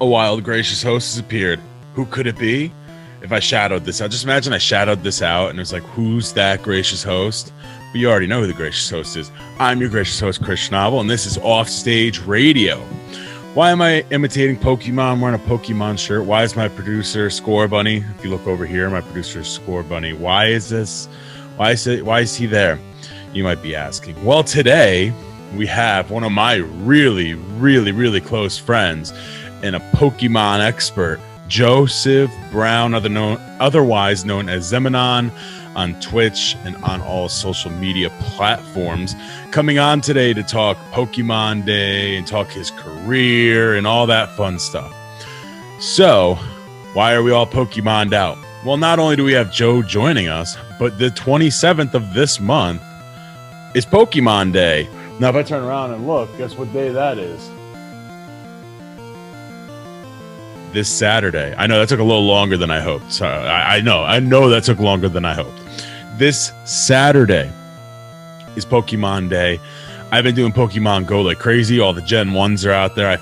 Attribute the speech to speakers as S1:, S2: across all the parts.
S1: A wild, gracious host has appeared. Who could it be? If I shadowed this out, just imagine I shadowed this out and it was like, who's that gracious host? But you already know who the gracious host is. I'm your gracious host, Chris Schnabel, and this is Offstage Radio. Why am I imitating Pokemon? I'm wearing a Pokemon shirt. Why is my producer Score Bunny? If you look over here, my producer is Score Bunny. Why is this? Why is he there? You might be asking. Well, today we have one of my really, really, really close friends and a Pokemon expert, Joseph Brown, otherwise known as Zemanon, on Twitch and on all social media platforms, coming on today to talk Pokemon Day and talk his career and all that fun stuff. So, why are we all Pokemoned out? Well, not only do we have Joe joining us, but the 27th of this month is Pokemon Day. Now, if I turn around and look, guess what day that is? This Saturday. I know that took a little longer than I hoped. Sorry, I know that took longer than I hoped. This Saturday is Pokemon Day. I've been doing Pokemon Go like crazy. All the Gen 1s are out there. I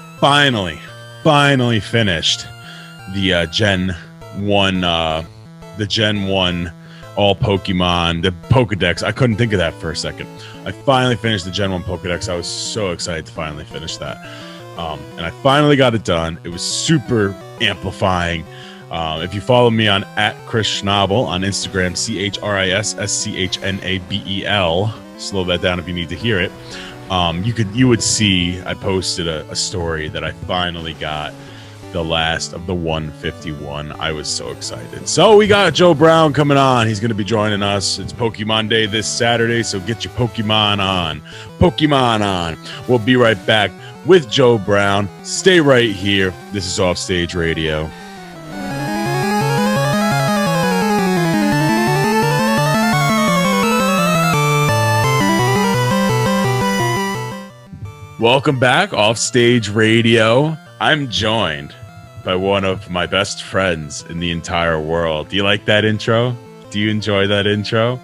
S1: finally finished the Gen 1 all Pokemon, the Pokedex. I couldn't think of that for a second. I finally finished the Gen 1 Pokedex. I was so excited to finally finish that. And I finally got it done. It was super amplifying. If you follow me on @ChrisSchnabel on Instagram, ChrisSchnabel, slow that down if you need to hear it. You would see I posted a story that I finally got the last of the 151. I was so excited. So we got Joe Brown coming on. He's going to be joining us. It's Pokemon Day this Saturday, so get your Pokemon on. Pokemon on. We'll be right back with Joe Brown. Stay right here. This is Offstage Radio. Welcome back, Offstage Radio. I'm joined by one of my best friends in the entire world. Do you like that intro? Do you enjoy that intro?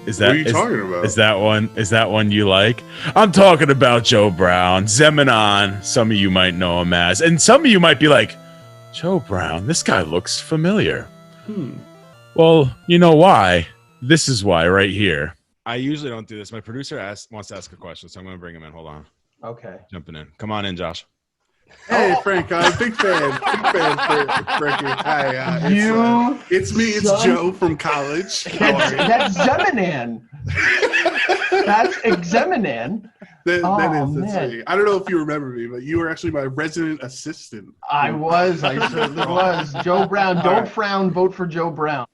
S1: What are you talking about? Is that one you like? I'm talking about Joe Brown, Zemanon. Some of you might know him as, and some of you might be like, Joe Brown, this guy looks familiar. Well, you know why? This is why right here. I usually don't do this. My producer wants to ask a question, so I'm going to bring him in. Hold on.
S2: Okay.
S1: Jumping in. Come on in, Josh.
S3: Hey, Frank, big fan, Frankie. Hi, it's me, it's Joe from college.
S2: That's Zemanon. That's Zemanon.
S3: That's me. I don't know if you remember me, but you were actually my resident assistant.
S2: I certainly was. Joe Brown, don't frown, vote for Joe Brown.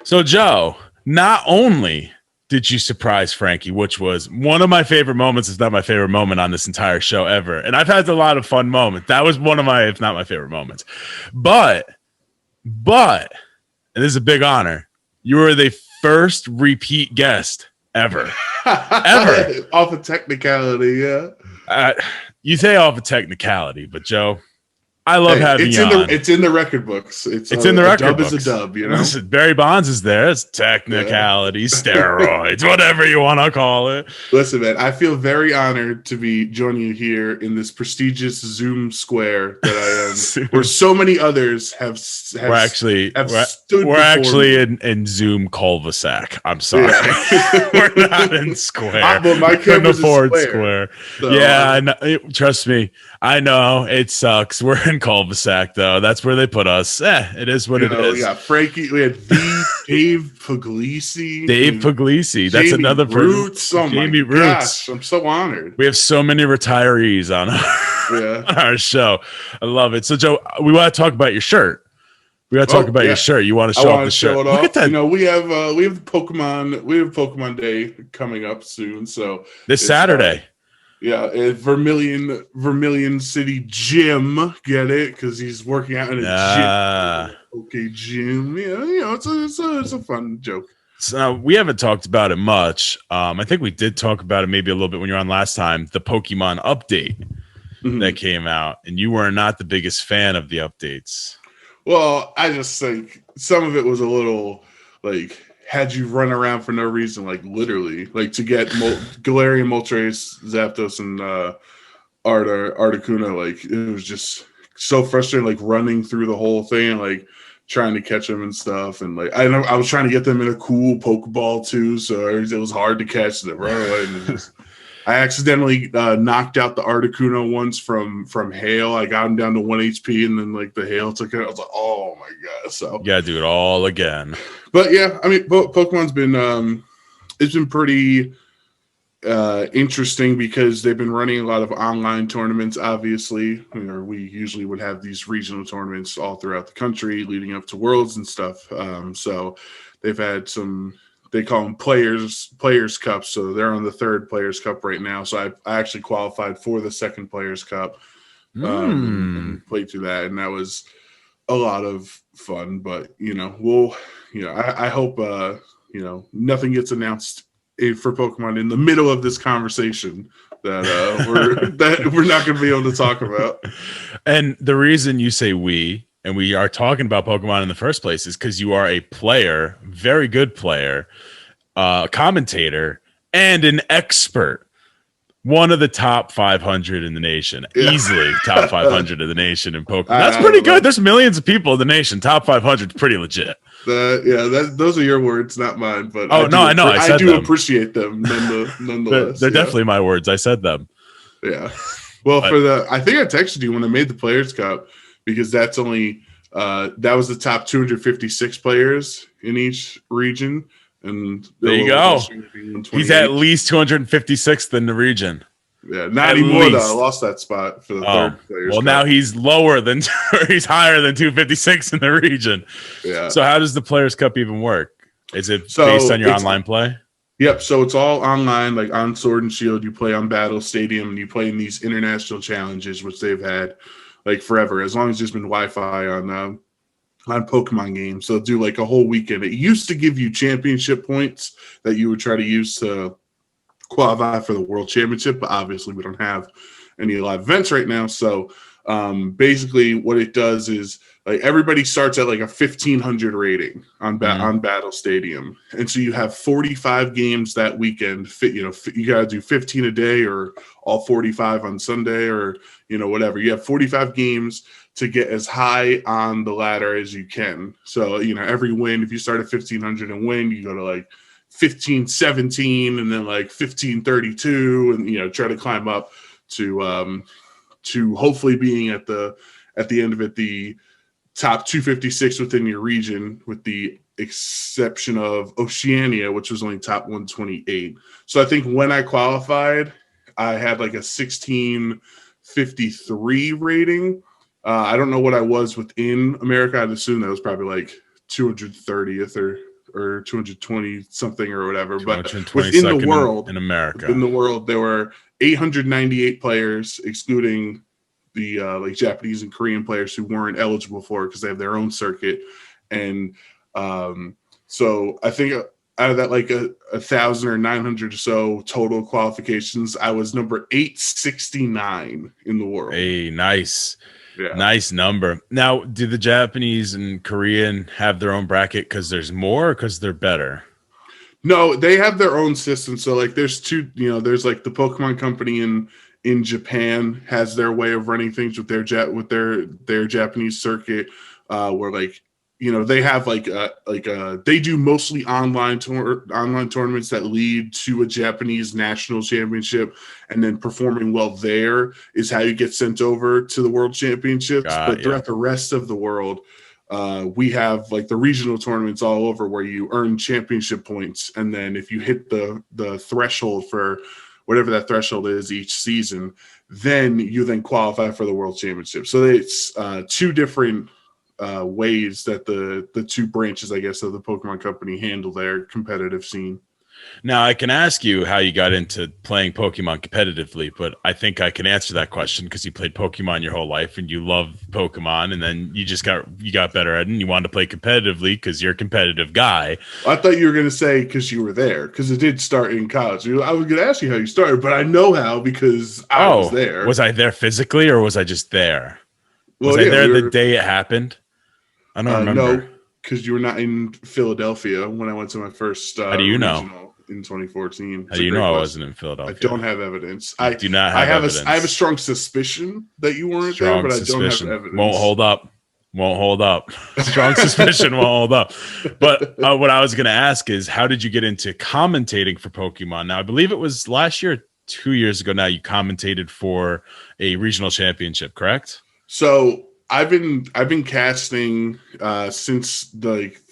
S1: So, Joe, not only did you surprise Frankie, which was one of my favorite moments, if not my favorite moment on this entire show ever. And I've had a lot of fun moments. That was one of my, if not my favorite moments. But, and this is a big honor, you were the first repeat guest ever. Ever.
S3: Off of technicality, yeah.
S1: You say off of technicality, but Joe, I love having you on.
S3: It's in the record books. It's
S1: in the record books.
S3: A dub is a dub, you know?
S1: Listen, Barry Bonds is there. It's technicality, steroids, whatever you want to call it.
S3: Listen, man, I feel very honored to be joining you here in this prestigious Zoom square that I am, where so many others have
S1: we're actually in Zoom cul-de-sac. I'm sorry. Yeah. We're not in square.
S3: Well, my
S1: couldn't afford
S3: square.
S1: So, yeah, I know, trust me. I know it sucks. We're in cul-de-sac though. That's where they put us. It is what it is.
S3: We got Frankie. We had Dave Puglisi.
S1: That's
S3: Jamie
S1: another
S3: Roots. Oh
S1: Jamie
S3: my gosh, I'm so honored.
S1: We have so many retirees on our show. I love it. So Joe, we want to talk about your shirt. We got to talk about your shirt. You want to show off the shirt?
S3: Look at that. You know, we have Pokemon Day coming up soon. So
S1: this Saturday.
S3: At Vermilion City Gym. Get it? Because he's working out in a gym. Okay, gym. Yeah, you know, it's a fun joke.
S1: So we haven't talked about it much. I think we did talk about it maybe a little bit when you were on last time. The Pokemon update that came out, and you were not the biggest fan of the updates.
S3: Well, I just think some of it was a little like had you run around for no reason, like literally, like to get Galarian, Moltres, Zapdos, and Articuno. Like it was just so frustrating, like running through the whole thing, like trying to catch them and stuff. And like I know I was trying to get them in a cool Pokeball too, so it was hard to catch them. Right? And just, I accidentally knocked out the Articuno once from hail. I got him down to 1 HP, and then like the hail took it. I was like, oh my god! So
S1: you gotta do it all again.
S3: But yeah, I mean, Pokemon's been it's been pretty interesting because they've been running a lot of online tournaments. Obviously, we usually would have these regional tournaments all throughout the country, leading up to Worlds and stuff. So they've had some. They call them Players Cup. So they're on the 3rd Players Cup right now. So I actually qualified for the 2nd Players Cup and played through that. And that was a lot of fun. But, I hope, nothing gets announced for Pokemon in the middle of this conversation that we're not going to be able to talk about.
S1: And the reason you say and we are talking about Pokemon in the first place is because you are a player, very good player, commentator, and an expert. One of the top 500 in the nation. Yeah. Easily top 500 in the nation in Pokemon. That's pretty good. There's millions of people in the nation. Top 500 is pretty legit.
S3: Those are your words, not mine. But
S1: I know. I
S3: do appreciate them nonetheless.
S1: They're definitely my words. I said them.
S3: Yeah. Well, I think I texted you when I made the Players Cup, because that's only that was the top 256 players in each region, and
S1: there you go. He's at least 256th in the region.
S3: Yeah, not anymore though. I lost that spot for the 3rd Players Cup.
S1: Now he's lower than he's higher than 256 in the region. Yeah. So how does the Players Cup even work? Is it based on your online play?
S3: Yep. So it's all online, like on Sword and Shield. You play on Battle Stadium, and you play in these international challenges, which they've had like forever, as long as there's been Wi-Fi on Pokemon games. So do like a whole weekend. It used to give you championship points that you would try to use to qualify for the World Championship, but obviously we don't have any live events right now. So basically what it does is like everybody starts at like a 1,500 rating on Battle Stadium. And so you have 45 games that weekend. You got to do 15 a day or all 45 on Sunday or, whatever. You have 45 games to get as high on the ladder as you can. So, every win, if you start at 1,500 and win, you go to like 1517 and then like 1532 and, try to climb up to hopefully being at the end of it, the top 256 within your region, with the exception of Oceania, which was only top 128. So I think when I qualified, I had like a 1653 rating. I don't know what I was within America. I'd assume that was probably like 230th or 220 something or whatever. But within the world,
S1: in America,
S3: there were 898 players, excluding the like Japanese and Korean players who weren't eligible for it because they have their own circuit. And so I think out of that, like 1,000 or 900 or so total qualifications, I was number 869 in the world.
S1: Hey, nice. Yeah. Nice number. Now, do the Japanese and Korean have their own bracket because there's more or because they're better?
S3: No, they have their own system. So like there's two, there's like the Pokemon Company in Japan has their way of running things with their Japanese circuit, where like, they have they do mostly online tournaments that lead to a Japanese national championship, and then performing well there is how you get sent over to the World Championships. But throughout the rest of the world, we have like the regional tournaments all over where you earn championship points, and then if you hit the threshold for whatever that threshold is each season, then you then qualify for the World Championship. So it's two different ways that the two branches, I guess, of the Pokemon Company handle their competitive scene.
S1: Now, I can ask you how you got into playing Pokemon competitively, but I think I can answer that question because you played Pokemon your whole life and you love Pokemon, and then you got better at it and you wanted to play competitively because you're a competitive guy.
S3: I thought you were going to say because you were there, because it did start in college. I was going to ask you how you started, but I know how because I was there.
S1: Was I there physically or was I just there? Was I there the day it happened? I don't remember.
S3: No. because you were not in Philadelphia when I went to my first
S1: How do you know?
S3: regional in 2014.
S1: How do you know I wasn't in Philadelphia?
S3: I don't have evidence.
S1: I do not have evidence.
S3: I have a strong suspicion that you weren't there, but I don't have evidence.
S1: Won't hold up. Strong suspicion won't hold up. But what I was going to ask is, how did you get into commentating for Pokemon? Now, I believe it was last year, 2 years ago now, you commentated for a regional championship, correct?
S3: So I've been casting since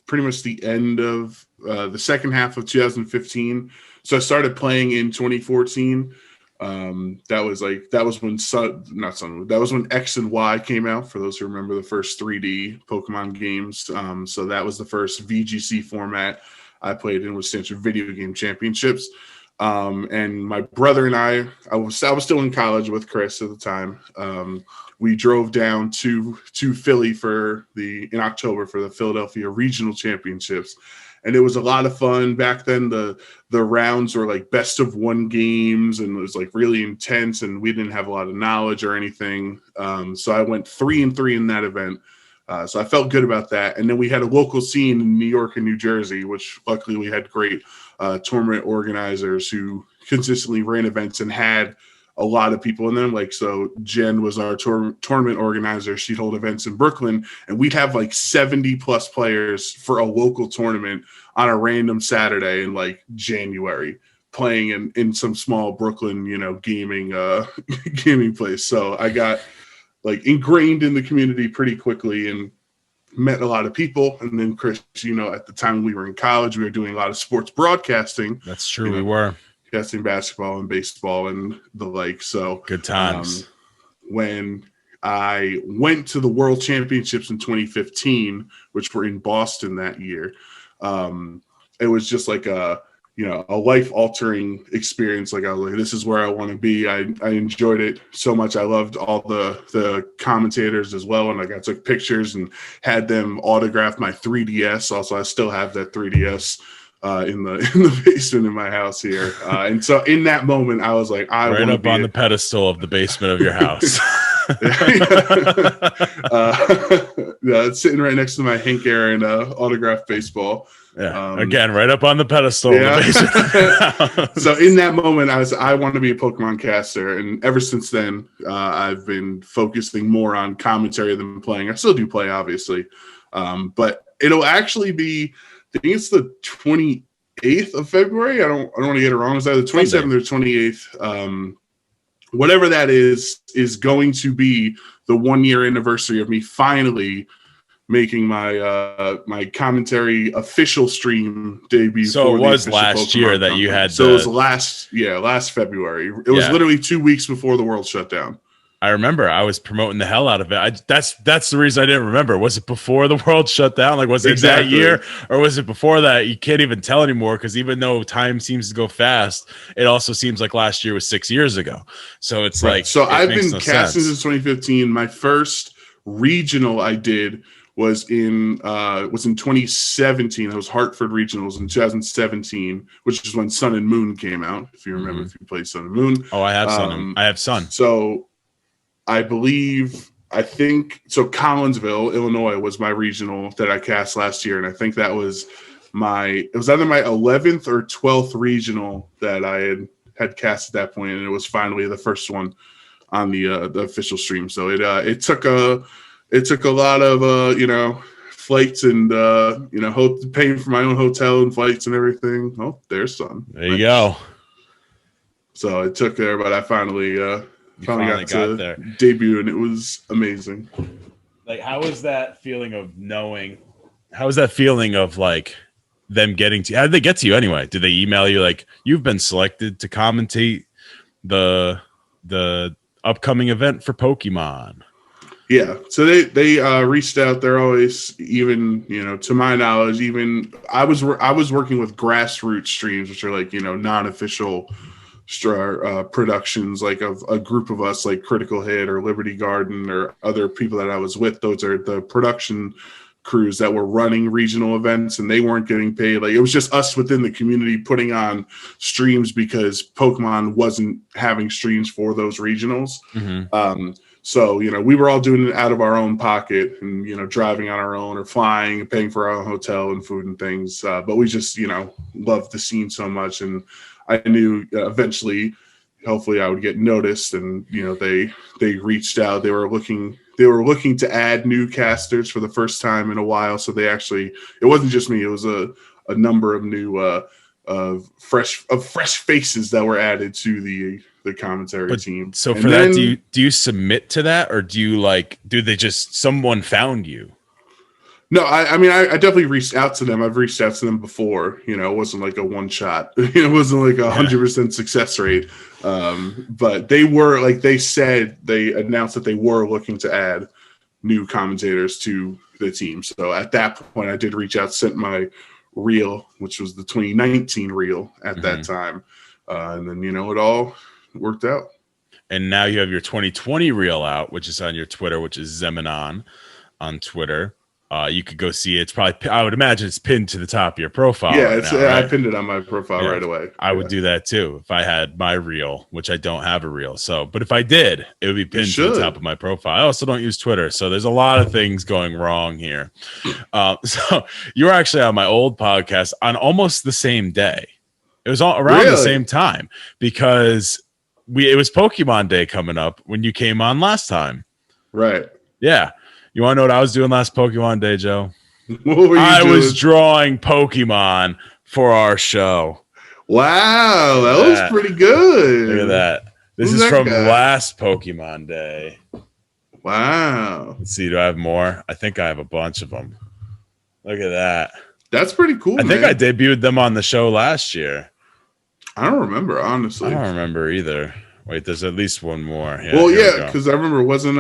S3: pretty much the end of the second half of 2015. So I started playing in 2014. That was when X and Y came out, for those who remember the first 3D Pokemon games. So that was the first VGC format I played in, which stands for Video Game Championships. And my brother and I was still in college with Chris at the time. We drove down to Philly in October for the Philadelphia Regional Championships. And it was a lot of fun. Back then, the rounds were like best of one games, and it was like really intense, and we didn't have a lot of knowledge or anything. So I went 3-3 in that event. So I felt good about that. And then we had a local scene in New York and New Jersey, which luckily we had great tournament organizers who consistently ran events and had a lot of people in them. Like, so Jen was our tournament organizer. She'd hold events in Brooklyn, and we'd have like 70 plus players for a local tournament on a random Saturday in like January, playing in some small Brooklyn, gaming place. So I got like ingrained in the community pretty quickly and met a lot of people. And then Chris, at the time we were in college, we were doing a lot of sports broadcasting.
S1: That's true. We were
S3: casting basketball and baseball and the like. So
S1: good times.
S3: When I went to the World Championships in 2015, which were in Boston that year, it was just like a life-altering experience. Like, I was like, this is where I want to be. I enjoyed it so much. I loved all the commentators as well. And like, I took pictures and had them autograph my 3DS. Also, I still have that 3DS in the basement in my house here. And so in that moment, I was like,
S1: right up on the pedestal of the basement of your house.
S3: It's sitting right next to my Hank Aaron autographed baseball.
S1: Yeah. Again, right up on the pedestal of the basement.
S3: So in that moment, I want to be a Pokemon caster. And ever since then, I've been focusing more on commentary than playing. I still do play, obviously. But it'll actually be, I think it's the 28th of February. I don't want to get it wrong. It's either the 27th or 28th. Whatever that is going to be the 1 year anniversary of me finally making my my commentary official stream debut.
S1: So it was last year that you had.
S3: So it was last February. It was literally 2 weeks before the world shut down.
S1: I remember I was promoting the hell out of it. That's the reason I didn't remember. Was it before the world shut down? Like, was it that year, or was it before that? You can't even tell anymore, because even though time seems to go fast, it also seems like last year was 6 years ago. So it's like,
S3: so I've been casting since 2015. My first regional I did was in 2017. It was Hartford Regionals in 2017, which is when Sun and Moon came out. If you remember, if you played Sun and Moon.
S1: Oh, I have Sun. I have Sun.
S3: So I think Collinsville, Illinois was my regional that I cast last year. And I think that was it was either my 11th or 12th regional that I had cast at that point. And it was finally the first one on the official stream. So it took a lot of, flights and, paying for my own hotel and flights and everything. Oh, there's Sun.
S1: There you go.
S3: So it took there, but I finally got there, debut, and it was amazing.
S1: Like, how was that feeling of knowing? How was that feeling of like them getting to you? How did they get to you anyway? Did they email you like, you've been selected to commentate the upcoming event for Pokemon?
S3: Yeah, so they reached out. They're always, even to my knowledge, even I was working with grassroots streams, which are like non-official productions, like of a group of us, like Critical Hit or Liberty Garden or other people that I was with. Those are the production crews that were running regional events, and they weren't getting paid. Like, it was just us within the community putting on streams because Pokemon wasn't having streams for those regionals. So, we were all doing it out of our own pocket and, driving on our own or flying and paying for our own hotel and food and things. But we just, loved the scene so much. And I knew eventually, hopefully I would get noticed. And, they reached out. They were looking to add new casters for the first time in a while. So it wasn't just me. It was a number of new fresh faces that were added to the commentary team.
S1: So for that, do you submit to that, or do they just someone found you?
S3: No, I mean I definitely reached out to them. I've reached out to them before. It wasn't like a one shot. It wasn't like 100% success rate. But they were they announced that they were looking to add new commentators to the team. So at that point, I did reach out, sent my reel, which was the 2019 reel at that time, and then it all worked out.
S1: And now you have your 2020 reel out, which is on your Twitter, which is Zemanon on Twitter. You could go see it. It's probably, I would imagine it's pinned to the top of your profile.
S3: Yeah, right? I pinned it on my profile right away.
S1: I would do that too if I had my reel, which I don't have a reel. But if I did, it would be pinned to the top of my profile. I also don't use Twitter, so there's a lot of things going wrong here. So you were actually on my old podcast on almost the same day. It was all around the same time because it was Pokemon Day coming up when you came on last time.
S3: Right.
S1: Yeah. You want to know what I was doing last Pokemon Day, Joe?
S3: What were you doing?
S1: I was drawing Pokemon for our show.
S3: Wow, that was pretty good.
S1: Look at that. This is from last Pokemon Day.
S3: Wow.
S1: Let's see. Do I have more? I think I have a bunch of them. Look at that.
S3: That's pretty cool.
S1: I think I debuted them on the show last year.
S3: I don't remember, honestly.
S1: I don't remember either. Wait, there's at least one more. Yeah,
S3: well, yeah, because I remember wasn't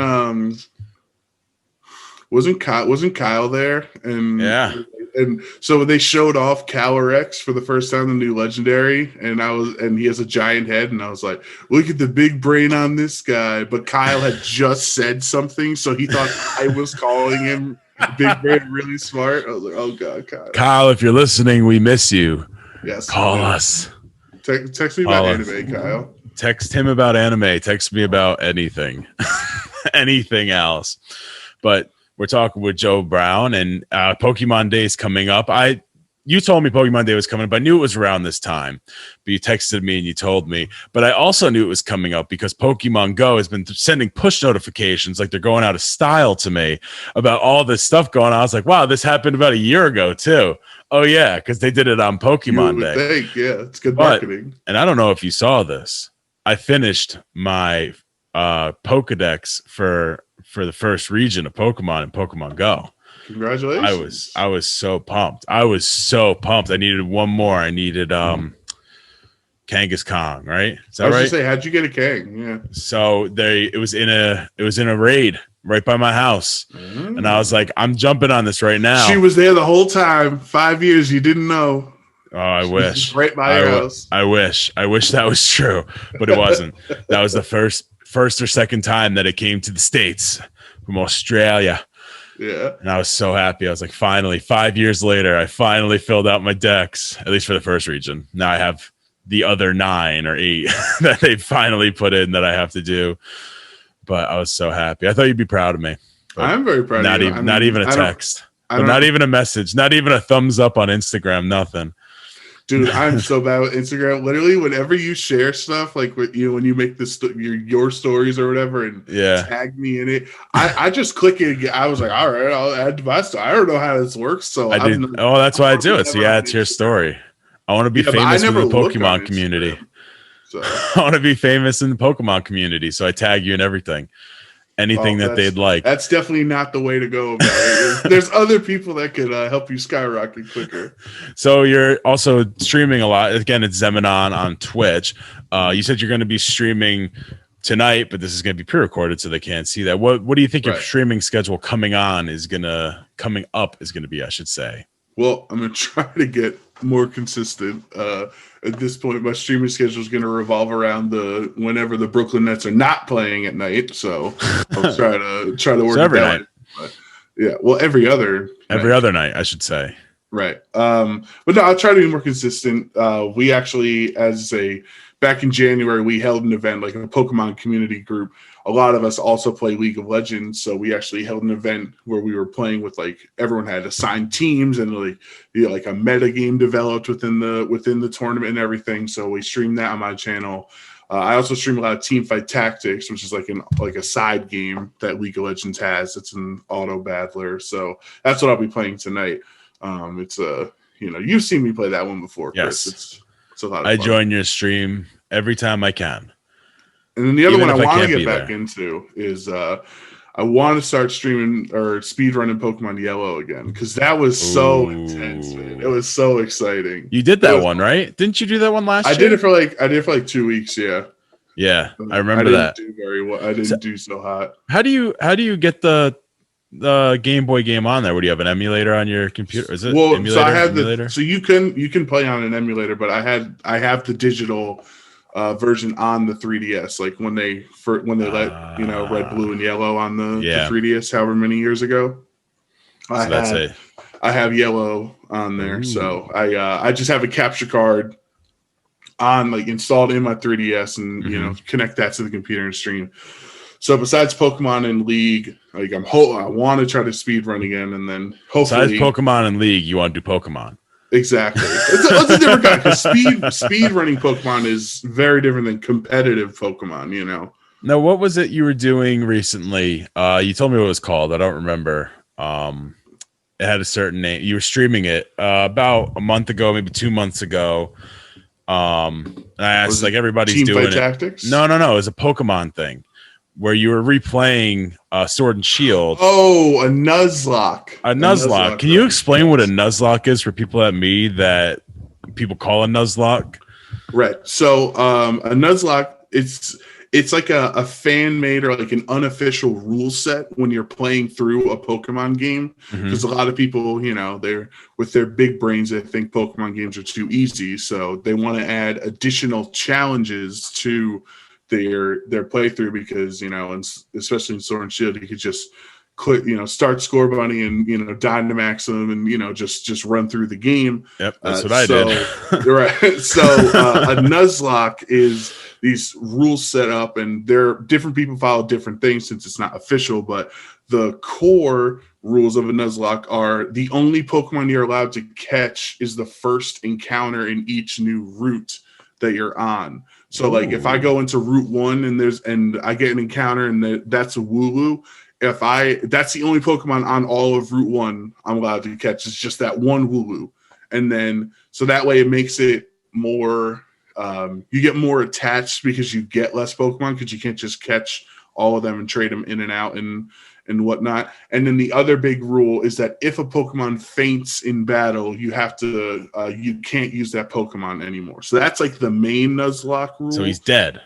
S3: Kyle there? And
S1: yeah.
S3: And so they showed off Calyrex for the first time, the new legendary, and he has a giant head, and I was like, look at the big brain on this guy. But Kyle had just said something, so he thought I was calling him big brain, really smart. I was like, oh god,
S1: Kyle, if you're listening, we miss you.
S3: Yes,
S1: call us.
S3: Text me about anime, Kyle.
S1: Text him about anime. Text me about anything, anything else. But we're talking with Joe Brown, and Pokemon Day is coming up. You told me Pokemon Day was coming up. I knew it was around this time, but you texted me and you told me. But I also knew it was coming up because Pokemon Go has been sending push notifications like they're going out of style to me about all this stuff going on. I was like, wow, this happened about a year ago too. Oh, yeah, because they did it on Pokemon Day.
S3: Yeah, it's good marketing.
S1: And I don't know if you saw this. I finished my Pokedex for the first region of Pokemon in Pokemon Go.
S3: Congratulations.
S1: I was so pumped. I needed one more. I needed Kangaskhan, right? Is that right?
S3: I was gonna say, how'd you get a Kang? Yeah.
S1: So it was in a raid right by my house. And I was like, I'm jumping on this right now.
S3: She was there the whole time. 5 years, you didn't know.
S1: Oh, I wish.
S3: Right by your house.
S1: I wish that was true, but it wasn't. That was the first or second time that it came to the States from Australia.
S3: Yeah.
S1: And I was so happy. I was like, finally, 5 years later, I finally filled out my decks, at least for the first region. Now I have the other 9 or 8 that they finally put in that I have to do. But I was so happy. I thought you'd be proud of me.
S3: I'm very proud of you.
S1: Not even a text. Not even a message. Not even a thumbs up on Instagram. Nothing.
S3: Dude, I'm so bad with Instagram. Literally, whenever you share stuff, like when you make your stories or whatever, and tag me in it, I just click it. I was like, all right, I'll add my story. I don't know how this works, so
S1: that's why I do it. So yeah, it's your story. I want to be famous in the Pokemon community. So. I want to be famous in the Pokemon community, so I tag you in everything. Anything that they'd like.
S3: That's definitely not the way to go about it. There's other people that could help you skyrocket quicker.
S1: So you're also streaming a lot. Again, it's Zemanon on Twitch. You said you're going to be streaming tonight, but this is going to be pre-recorded, so they can't see that. What do you think your streaming schedule coming up is going to be? I should say.
S3: Well, I'm going to try to get more consistent. At this point, my streaming schedule is going to revolve around whenever the Brooklyn Nets are not playing at night. So I'll try to work
S1: every night.
S3: But, yeah, well, every other
S1: night, I should say.
S3: Right. But no, I'll try to be more consistent. We actually, as a back in January, we held an event, like a Pokemon community group. A lot of us also play League of Legends, so we actually held an event where we were playing with, like, everyone had assigned teams, and like a meta game developed within the tournament and everything. So we streamed that on my channel. I also stream a lot of Teamfight Tactics, which is like a side game that League of Legends has. It's an auto battler, so that's what I'll be playing tonight. It's you've seen me play that one before, Chris.
S1: Yes,
S3: it's a lot of
S1: I
S3: fun.
S1: join your stream every time I can.
S3: And then the other
S1: Even
S3: one I
S1: if I
S3: want to
S1: can't
S3: get
S1: be
S3: back
S1: there.
S3: into is I want to start streaming or speedrunning Pokemon Yellow again, because that was so intense, man. It was so exciting.
S1: You did that one, right? Didn't you do that one last year?
S3: I did it for like 2 weeks, yeah.
S1: Yeah,
S3: But
S1: I remember that.
S3: Do very well. I didn't do so hot.
S1: How do you get the Game Boy game on there? What do you have, an emulator on your computer? Is it emulator?
S3: So I have
S1: emulator?
S3: so you can play on an emulator, but I have the digital version on the 3DS, like when they let red, blue, and yellow on the 3DS however many years ago. I have yellow on there. Ooh. So I just have a capture card on, like, installed in my 3DS, and connect that to the computer and stream. So besides Pokemon and League, like, I want to try to speed run again, and then hopefully
S1: besides Pokemon and League, you want to do Pokemon.
S3: Exactly. It's a different kind, because speed running Pokemon is very different than competitive Pokemon,
S1: Now, what was it you were doing recently? You told me what it was called. I don't remember. It had a certain name. You were streaming it about a month ago, maybe 2 months ago. And I asked, like, everybody's doing it.
S3: Tactics?
S1: No. It was a Pokemon thing where you were replaying Sword and Shield.
S3: Oh, a Nuzlocke.
S1: A Nuzlocke. Can you explain what a Nuzlocke is for people like me that people call a Nuzlocke?
S3: Right. So a Nuzlocke, it's like a fan made or like an unofficial rule set when you're playing through a Pokemon game, because a lot of people, they're with their big brains, they think Pokemon games are too easy, so they want to add additional challenges to their playthrough, because and especially in Sword and Shield, you could just click, start Score Bunny and Dynamax them and just run through the game.
S1: Yep, that's what I did.
S3: Right. So a Nuzlocke is these rules set up, and different people follow different things since it's not official, but the core rules of a Nuzlocke are the only Pokemon you're allowed to catch is the first encounter in each new route that you're on. So like if I go into Route 1 and I get an encounter and that's a Wooloo, that's the only Pokemon on all of Route 1 I'm allowed to catch. It's just that one Wooloo. And then so that way it makes it more you get more attached, because you get less Pokemon, because you can't just catch all of them and trade them in and out and whatnot. And then the other big rule is that if a Pokemon faints in battle, you have to you can't use that Pokemon anymore. So that's like the main Nuzlocke rule.
S1: So he's dead.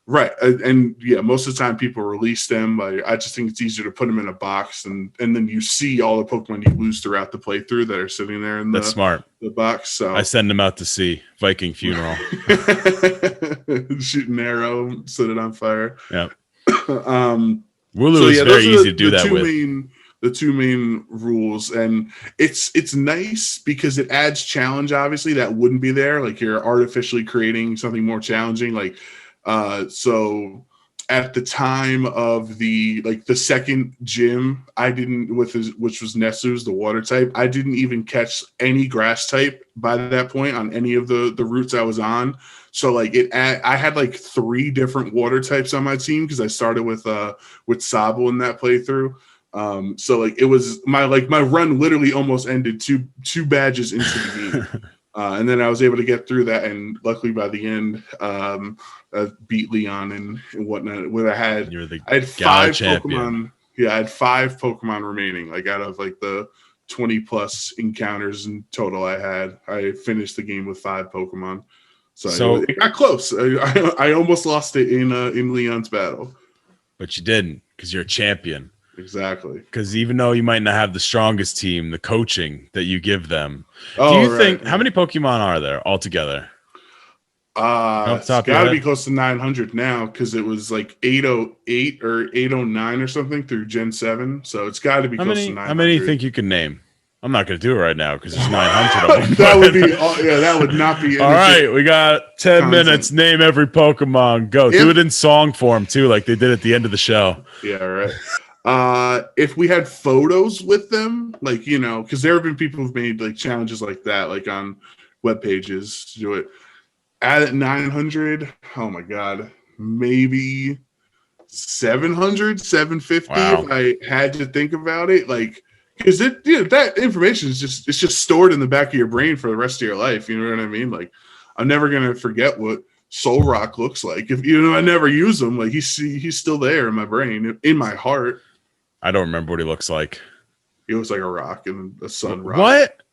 S3: Right. And yeah, most of the time people release them. I just think it's easier to put them in a box, and then you see all the Pokemon you lose throughout the playthrough that are sitting there in
S1: That's smart.
S3: The box. So
S1: I send them out to sea. Viking funeral.
S3: Shoot an arrow, set it on fire.
S1: Yeah. Wooloo is very easy to do that with.
S3: The two main rules, and it's nice because it adds challenge, obviously, that wouldn't be there. Like, you're artificially creating something more challenging. Like, so at the time of the second gym, which was Nessu's, the water type, I didn't even catch any grass type by that point on any of the routes I was on. So like I had like 3 different water types on my team, because I started with Sabo in that playthrough. So like it was my run literally almost ended two badges into the game. And then I was able to get through that, and luckily by the end, beat Leon and whatnot. What I had 5 champion. Pokemon. Yeah, I had 5 Pokemon remaining. Like, out of like the 20 plus encounters in total I finished the game with 5 Pokemon. So it got close. I almost lost it in Leon's battle,
S1: but you didn't, because you're a champion.
S3: Exactly.
S1: Because even though you might not have the strongest team, the coaching that you give them. Do you think, how many Pokemon are there altogether?
S3: It's got to be close to 900 now, because it was like 808 or 809 or something through Gen 7. So it's got to be close to 900.
S1: How many do you think you can name? I'm not going to do it right now because there's 900 of them.
S3: That would be, that would not be.
S1: All right, we got 10
S3: content.
S1: minutes. Name every Pokemon. Go. Do it in song form too, like they did at the end of the show.
S3: Yeah, right. If we had photos with them, like, you know, because there have been people who've made like challenges like that, like on web pages to do it. At 900, oh my god, maybe 700, 750
S1: Wow.
S3: if I had to think about it. Like, because that information is just stored in the back of your brain for the rest of your life. You know what I mean? Like, I'm never gonna forget what Soul Rock looks like. If I never use him, like he's still there in my brain, in my heart.
S1: I don't remember what he looks like.
S3: He looks like a rock and a sun rock.
S1: What?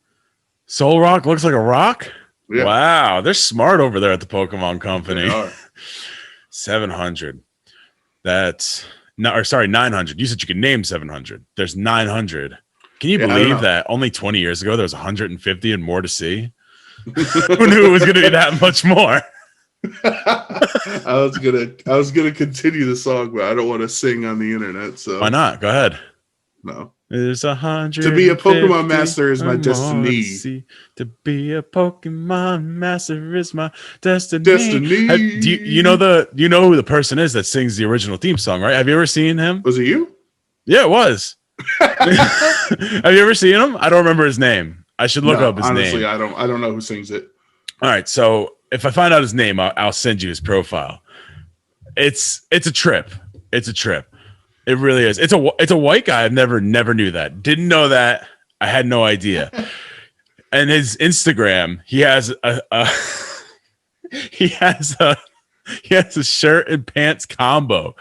S1: Soul Rock looks like a rock?
S3: Yeah.
S1: Wow, they're smart over there at the Pokemon Company.
S3: They are.
S1: 700. That's 900. You said you could name 700. There's 900. Can you believe that only 20 years ago there was 150 and more to see? Who knew it was going to be that much more?
S3: I was gonna continue the song, but I don't want to sing on the internet. So
S1: why not? Go ahead.
S3: No.
S1: There's 100.
S3: To be a Pokemon master is my destiny.
S1: To be a Pokemon master is my destiny.
S3: Destiny.
S1: Do you know who the person is that sings the original theme song, right? Have you ever seen him?
S3: Was it you?
S1: Yeah, it was. Have you ever seen him? I don't remember his name. I should look up his
S3: honestly,
S1: name.
S3: I don't know who sings it.
S1: All right, so if I find out his name, I'll send you his profile. It's a trip. It's a trip. It really is. It's a white guy. I've never knew that. Didn't know that. I had no idea. And his Instagram, he has a shirt and pants combo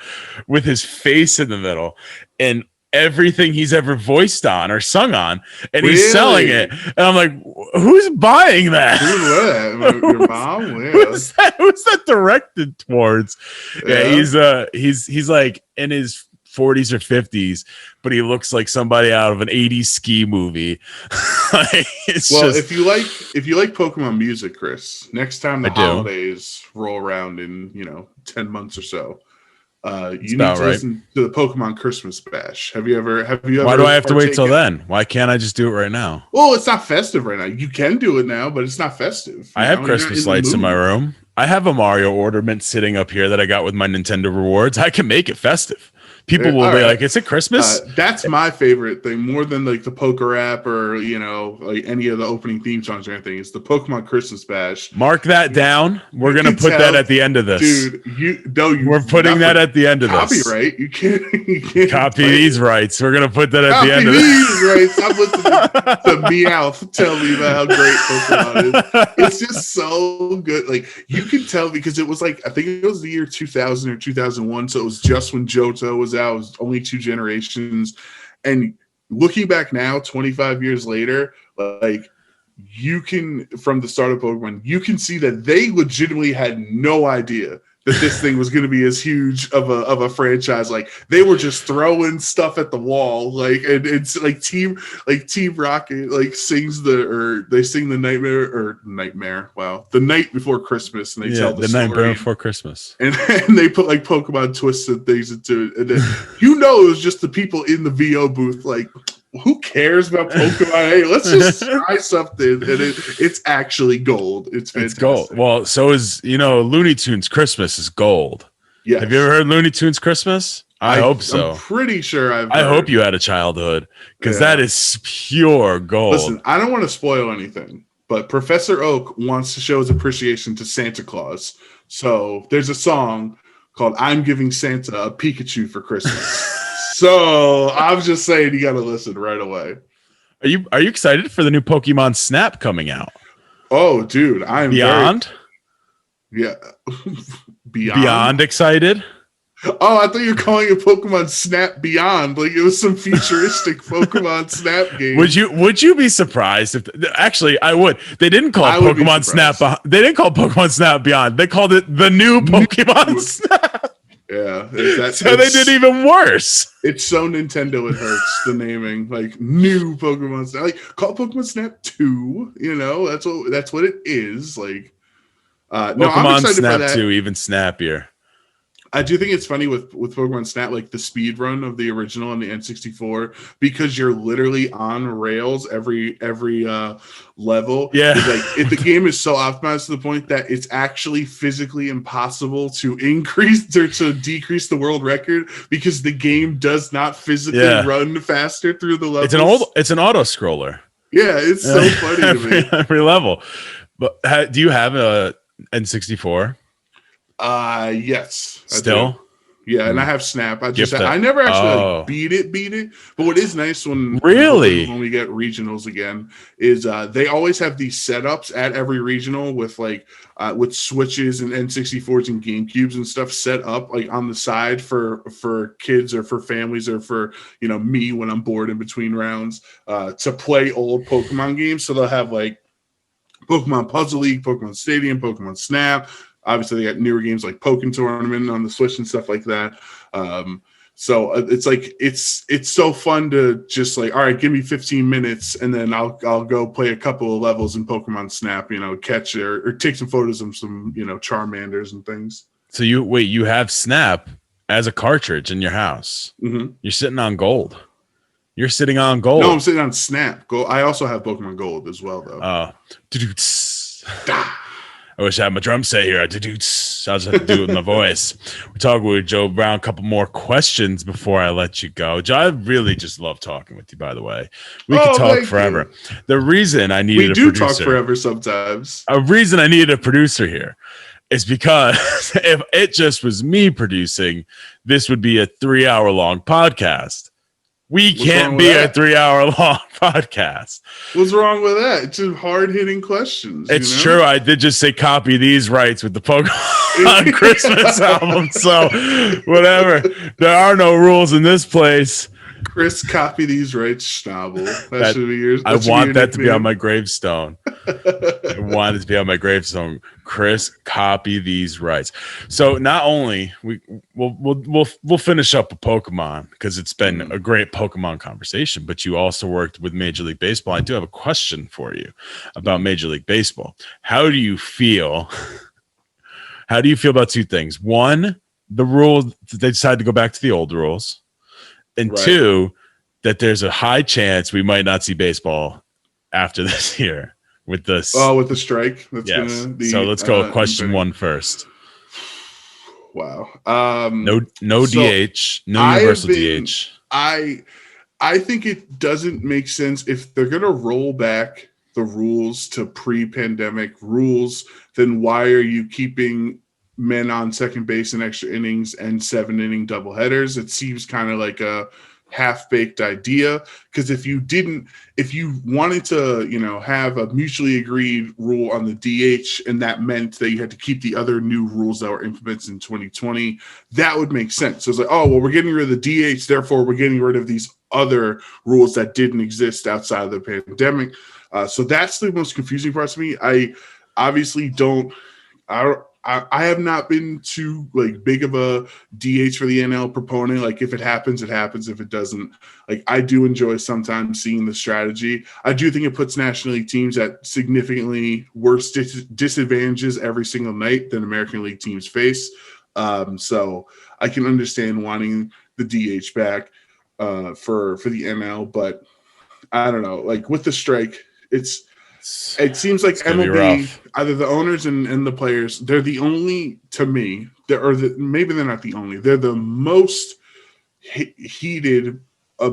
S1: with his face in the middle and everything he's ever voiced on or sung on, and he's selling it. And I'm like, who's buying that?
S3: Who's that? Your mom? Yeah.
S1: Who's that directed towards? Yeah, he's like in his 40s or 50s, but he looks like somebody out of an 80s ski movie.
S3: If you like Pokemon music, Chris, next time the holidays roll around in 10 months or so, you need to listen to the Pokemon Christmas Bash. Have you ever?
S1: Why do I have to wait till then? Why can't I just do it right now?
S3: Well, it's not festive right now. You can do it now, but it's not festive.
S1: I have Christmas lights in my room. I have a Mario ornament sitting up here that I got with my Nintendo rewards. I can make it festive. People will be like, "Is it Christmas?"
S3: That's my favorite thing, more than like the Poker app or like any of the opening theme songs or anything. It's the Pokemon Christmas Bash.
S1: Mark that down. We're gonna put that at the end of this,
S3: dude.
S1: We're putting that at the end of this.
S3: Copyright. You can't
S1: copy these rights. We're gonna put that at the end of this.
S3: Rights. I'm listening to Meowth tell me about how great Pokemon is. It's just so good. Like, you can tell because it was like, I think it was the year 2000 or 2001, so it was just when Johto was out. It was only 2 generations, and looking back now 25 years later, like, you can, from the start of Pokemon, you can see that they legitimately had no idea that this thing was going to be as huge of a franchise. Like, they were just throwing stuff at the wall, like, and it's like Team Rocket like sings they sing the nightmare. Wow, the night before Christmas, and they tell the story.
S1: Nightmare Before Christmas,
S3: and they put like Pokemon twists and things into it, and then it was just the people in the VO booth like, who cares about Pokemon? Hey, let's just try something. And it's actually gold. It's fantastic. It's
S1: gold. Well, so is, Looney Tunes Christmas is gold.
S3: Yeah.
S1: Have you ever heard Looney Tunes Christmas? I hope so.
S3: I'm pretty sure
S1: I hope you had a childhood, because that is pure gold.
S3: Listen, I don't want to spoil anything, but Professor Oak wants to show his appreciation to Santa Claus. So there's a song called "I'm Giving Santa a Pikachu for Christmas." So I'm just saying, you got to listen right away.
S1: Are you excited for the new Pokemon Snap coming out?
S3: Oh, dude, I'm
S1: beyond. Beyond excited.
S3: Oh, I thought you were calling it Pokemon Snap Beyond, like it was some futuristic Pokemon Snap game.
S1: Would you be surprised if? Actually, I would. They didn't call it Pokemon Snap. They didn't call Pokemon Snap Beyond. They called it the new Pokemon Snap.
S3: Yeah,
S1: so they did even worse.
S3: It's so Nintendo it hurts, the naming, like new Pokemon Snap, like call Pokemon Snap 2. That's what it is. Like,
S1: Pokemon Snap 2, even snappier.
S3: I do think it's funny with Pokemon Snap, like the speed run of the original and the N64, because you're literally on rails every level.
S1: Yeah,
S3: If the game is so optimized to the point that it's actually physically impossible to increase or to decrease the world record because the game does not physically run faster through the levels.
S1: It's an auto scroller.
S3: Yeah, it's so funny to me.
S1: Every level. But do you have a N64?
S3: Yes.
S1: Still?
S3: Yeah, and I have Snap. I never actually beat it. But what is nice when we get regionals again is they always have these setups at every regional with with Switches and N64s and GameCubes and stuff set up like on the side for kids or for families or for me when I'm bored in between rounds to play old Pokemon games. So they'll have like Pokemon Puzzle League, Pokemon Stadium, Pokemon Snap. Obviously, they got newer games like Pokken Tournament on the Switch and stuff like that. So it's like it's so fun to just like, all right, give me 15 minutes, and then I'll go play a couple of levels in Pokemon Snap. Catch or take some photos of some Charmanders and things.
S1: So you have Snap as a cartridge in your house.
S3: Mm-hmm.
S1: You're sitting on gold. You're sitting on gold.
S3: No, I'm sitting on Snap. Gold. I also have Pokemon Gold as well, though.
S1: I wish I had my drum set here. I'll just have to do it in the voice. We're talking with Joe Brown. A couple more questions before I let you go. Joe, I really just love talking with you, by the way. We could talk forever. The reason I needed a producer. We do talk
S3: forever sometimes.
S1: A reason I needed a producer here is because if it just was me producing, this would be a 3-hour-long podcast. We can't be a 3-hour-long podcast.
S3: What's wrong with that? It's just hard-hitting questions.
S1: It's true. I did just say copy these rights with the Pokemon Christmas album. So whatever. There are no rules in this place.
S3: Chris, copy these rights, Schnabel. That should be yours.
S1: I want that to be on my gravestone. I want it to be on my gravestone. Chris, copy these rights. So not only we'll finish up with Pokemon because it's been a great Pokemon conversation, but you also worked with Major League Baseball. I do have a question for you about Major League Baseball. How do you feel? How do you feel about two things? One, the rules, they decided to go back to the old rules. And two, that there's a high chance we might not see baseball after this year with this.
S3: Oh, with the strike.
S1: That's so let's go with question one first.
S3: Wow.
S1: No DH, no universal DH.
S3: I think it doesn't make sense if they're going to roll back the rules to pre-pandemic rules. Then why are you keeping men on second base in extra innings and 7-inning doubleheaders? It seems kind of like a half-baked idea, because if you wanted to have a mutually agreed rule on the DH and that meant that you had to keep the other new rules that were implemented in 2020, that would make sense. So it's like, oh well, we're getting rid of the DH, therefore we're getting rid of these other rules that didn't exist outside of the pandemic. So that's the most confusing part to me. I obviously don't I have not been too big of a DH for the NL proponent. Like if it happens, it happens. If it doesn't, I do enjoy sometimes seeing the strategy. I do think it puts National League teams at significantly worse disadvantages every single night than American League teams face. So I can understand wanting the DH back for the NL, but I don't know. With the strike, it seems like MLB, either the owners and the players, they're the only, to me, maybe they're not the only, they're the most heated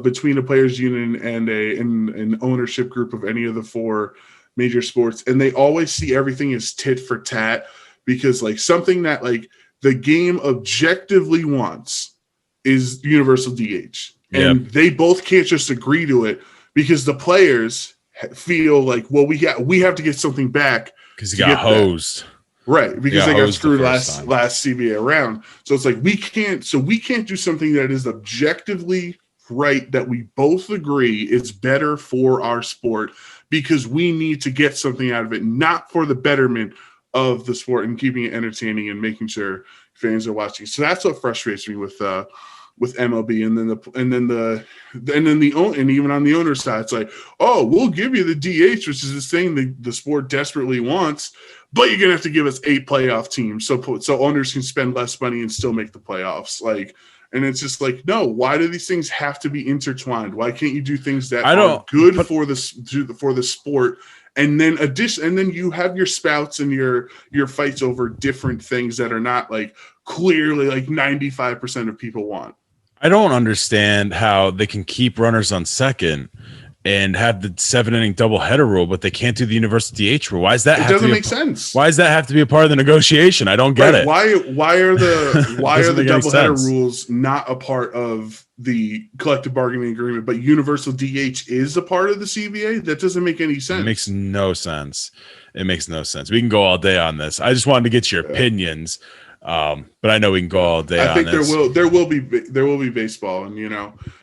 S3: between a players union and an ownership group of any of the four major sports. And they always see everything as tit for tat, because something that the game objectively wants is universal DH. And they both can't just agree to it, because the players feel well, we have to get something back
S1: because he got hosed,
S3: right? Because they got screwed last CBA round. So it's we can't do something that is objectively right, that we both agree is better for our sport, because we need to get something out of it, not for the betterment of the sport and keeping it entertaining and making sure fans are watching. So that's what frustrates me with with MLB, and even on the owner's side, it's like, oh, we'll give you the DH, which is this thing the sport desperately wants, but you're gonna have to give us 8 playoff teams, so owners can spend less money and still make the playoffs. Like, and it's just like, no, why do these things have to be intertwined? Why can't you do things that are good for the sport? And then you have your spouts and your fights over different things that are not like clearly like 95% of people want.
S1: I don't understand how they can keep runners on second and have the 7-inning doubleheader rule, but they can't do the universal DH rule. Why does that? It doesn't make sense. Why does that have to be a part of the negotiation? I don't get it.
S3: Why are the doubleheader rules not a part of the collective bargaining agreement, but universal DH is a part of the CBA? That doesn't make any sense.
S1: It makes no sense. We can go all day on this. I just wanted to get your opinions. But I know we can go all day. I think
S3: there will be baseball, and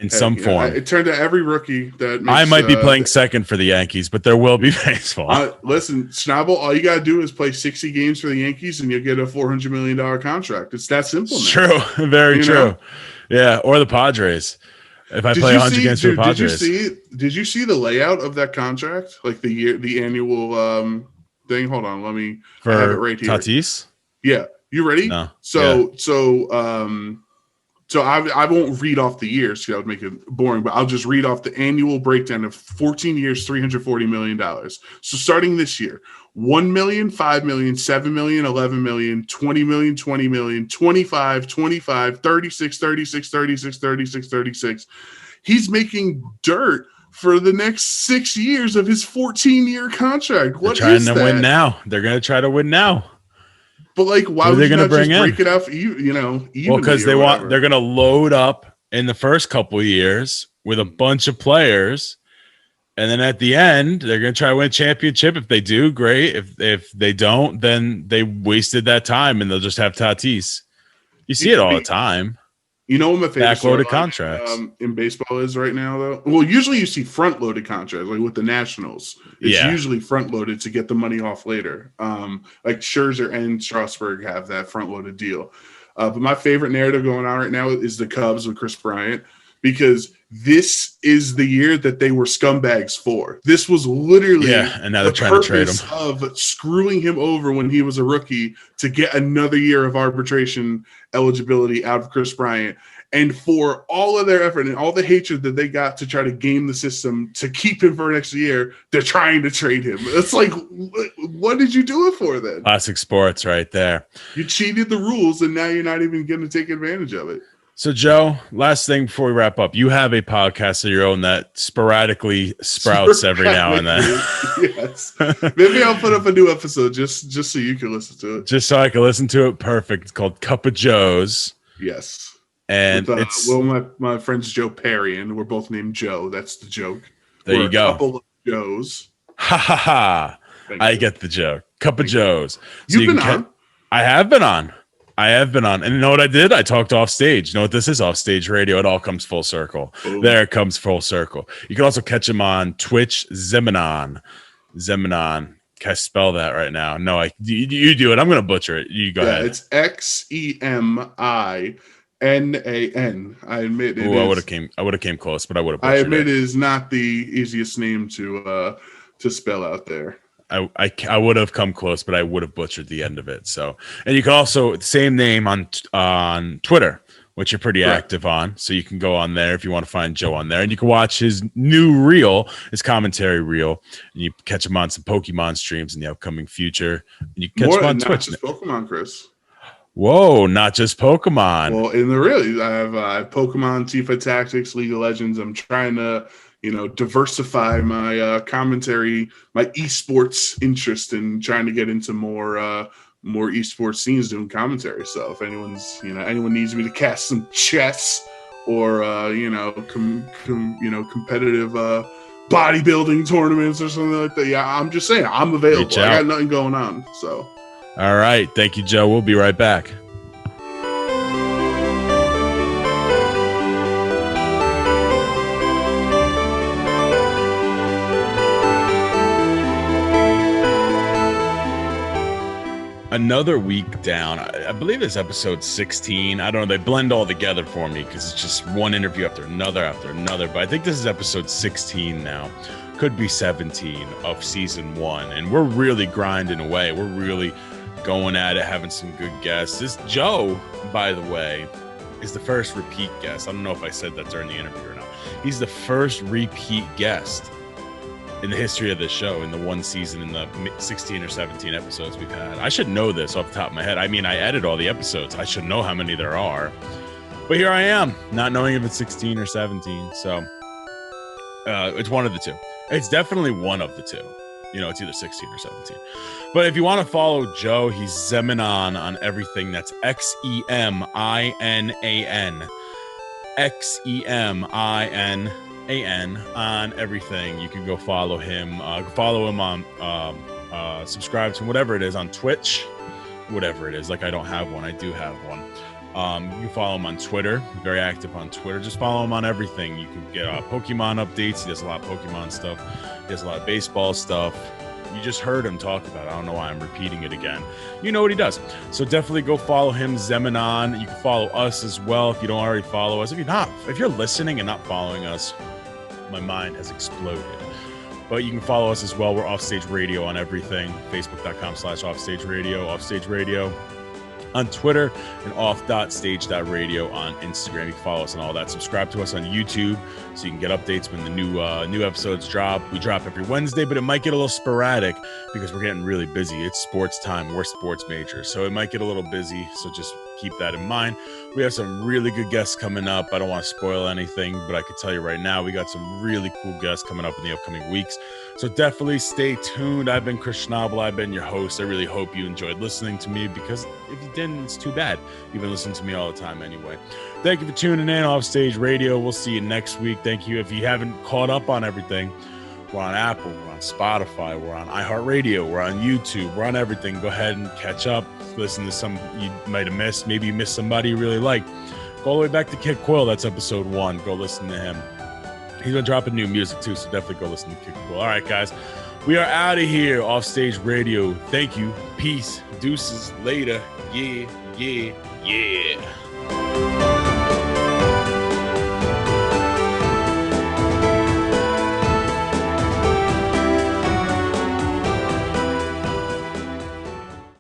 S1: in some form.
S3: It turned out every rookie that
S1: I might be playing second for the Yankees, but there will be baseball.
S3: Listen, Schnabel, all you gotta do is play 60 games for the Yankees, and you'll get a $400 million contract. It's that simple.
S1: It's true, very true. Yeah, or the Padres. If I play 100 games for the Padres,
S3: did you see the layout of that contract? Like the annual thing. Hold on, let me have it right here.
S1: Tatis.
S3: Yeah. You ready?
S1: No.
S3: So I won't read off the years because that would make it boring, but I'll just read off the annual breakdown of 14 years, $340 million. So starting this year, 1 million, 5 million, 7 million, 11 million, 20 million, 20 million, 25, 25, 36, 36, 36, 36, 36. He's making dirt for the next 6 years of his 14-year contract. What is that?
S1: Win now. They're going to try to win now.
S3: But like, why would you not just break it out? Well,
S1: because they're going to load up in the first couple of years with a bunch of players, and then at the end they're going to try to win a championship. If they do, great. If they don't, then they wasted that time, and they'll just have Tatis. You see it all the time.
S3: You know what my favorite
S1: backloaded contracts
S3: in baseball is right now, though? Well, usually you see front-loaded contracts, like with the Nationals. It's usually front-loaded to get the money off later. Like Scherzer and Strasburg have that front-loaded deal. But my favorite narrative going on right now is the Cubs with Chris Bryant, because this is the year that they were scumbags for. This was literally
S1: and now they're trying to trade him,
S3: of screwing him over when he was a rookie to get another year of arbitration eligibility out of Chris Bryant. And for all of their effort and all the hatred that they got to try to game the system to keep him for next year, they're trying to trade him. It's like, what did you do it for then?
S1: Classic sports right there.
S3: You cheated the rules, and now you're not even going to take advantage of it.
S1: So, Joe, last thing before we wrap up, you have a podcast of your own that sporadically sprouts every now and then.
S3: Yes. Maybe I'll put up a new episode just so you can listen to it.
S1: Just so I can listen to it. Perfect. It's called Cup of Joe's.
S3: Yes.
S1: And
S3: it's my friend's Joe Perry, and we're both named Joe. That's the joke.
S1: There you go.
S3: A couple of Joes.
S1: Ha ha ha. I get the joke. Cup of Joe's.
S3: So You've been on.
S1: I have been on. And you know what I did? I talked off stage. You know what this is? Off stage radio. It all comes full circle. Ooh. There it comes full circle. You can also catch him on Twitch, Zemanon. Can I spell that right now? No, you do it. I'm going to butcher it. You go ahead.
S3: It's Xeminan. I admit it.
S1: I would have came close, but I would have.
S3: I admit it is not the easiest name to spell out there.
S1: I would have come close, but I would have butchered the end of it. So, and you can also same name on Twitter, which you're pretty active on. So you can go on there if you want to find Joe on there, and you can watch his new reel, his commentary reel, and you catch him on some Pokemon streams in the upcoming future. And you can catch him on Twitch.
S3: Not just Pokemon, Chris.
S1: Whoa, not just Pokemon.
S3: Well, in the really, I have Pokemon, Tifa Tactics, League of Legends. I'm trying to diversify my commentary, my esports interest, in trying to get into more esports scenes doing commentary. So if anyone needs me to cast some chess or competitive bodybuilding tournaments or something like that, I'm just saying I'm available. I got nothing going on. So
S1: all right, thank you, Joe. We'll be right back. Another week down. I believe it's episode 16. I don't know. They blend all together for me because it's just one interview after another. But I think this is episode 16 now. Could be 17 of season 1. And we're really grinding away. We're really going at it, having some good guests. This Joe, by the way, is the first repeat guest. I don't know if I said that during the interview or not. He's the first repeat guest in the history of this show, in the one season, in the 16 or 17 episodes we've had. I should know this off the top of my head. I mean, I edit all the episodes. I should know how many there are. But here I am, not knowing if it's 16 or 17. So it's one of the two. It's definitely one of the two. You know, it's either 16 or 17. But if you want to follow Joe, he's Zemanon on everything. That's Xemanan. Xemanan on everything. You can go follow him. Follow him on subscribe to him, whatever it is, on Twitch, whatever it is. Like, I don't have one. I do have one. You can follow him on Twitter. Very active on Twitter. Just follow him on everything. You can get Pokemon updates. He does a lot of Pokemon stuff. He does a lot of baseball stuff. You just heard him talk about it. I don't know why I'm repeating it again. You know what he does. So definitely go follow him, Zemanon. You can follow us as well if you don't already follow us. If you're listening and not following us, my mind has exploded. But you can follow us as well. We're Offstage Radio on everything. Facebook.com/Offstage Radio. Offstage Radio on Twitter, and off.stage.radio on Instagram. You can follow us on all that. Subscribe to us on YouTube so you can get updates when the new episodes drop. We drop every Wednesday, but it might get a little sporadic because we're getting really busy. It's sports time. We're sports majors, so it might get a little busy. So just keep that in mind. We have some really good guests coming up. I don't want to spoil anything, but I can tell you right now, we got some really cool guests coming up in the upcoming weeks. So definitely stay tuned. I've been Chris Schnabel. I've been your host. I really hope you enjoyed listening to me, because if you didn't, it's too bad. You've been listening to me all the time anyway. Thank you for tuning in. Offstage Radio. We'll see you next week. Thank you. If you haven't caught up on everything, we're on Apple, we're on Spotify, we're on iHeartRadio, we're on YouTube, we're on everything. Go ahead and catch up. Listen to some you might have missed. Maybe you missed somebody you really like. Go all the way back to Kid Quill. That's episode 1. Go listen to him. He's been dropping new music too, so definitely go listen to Kid Quill. All right, guys. We are out of here. Offstage Radio. Thank you. Peace. Deuces. Later. Yeah.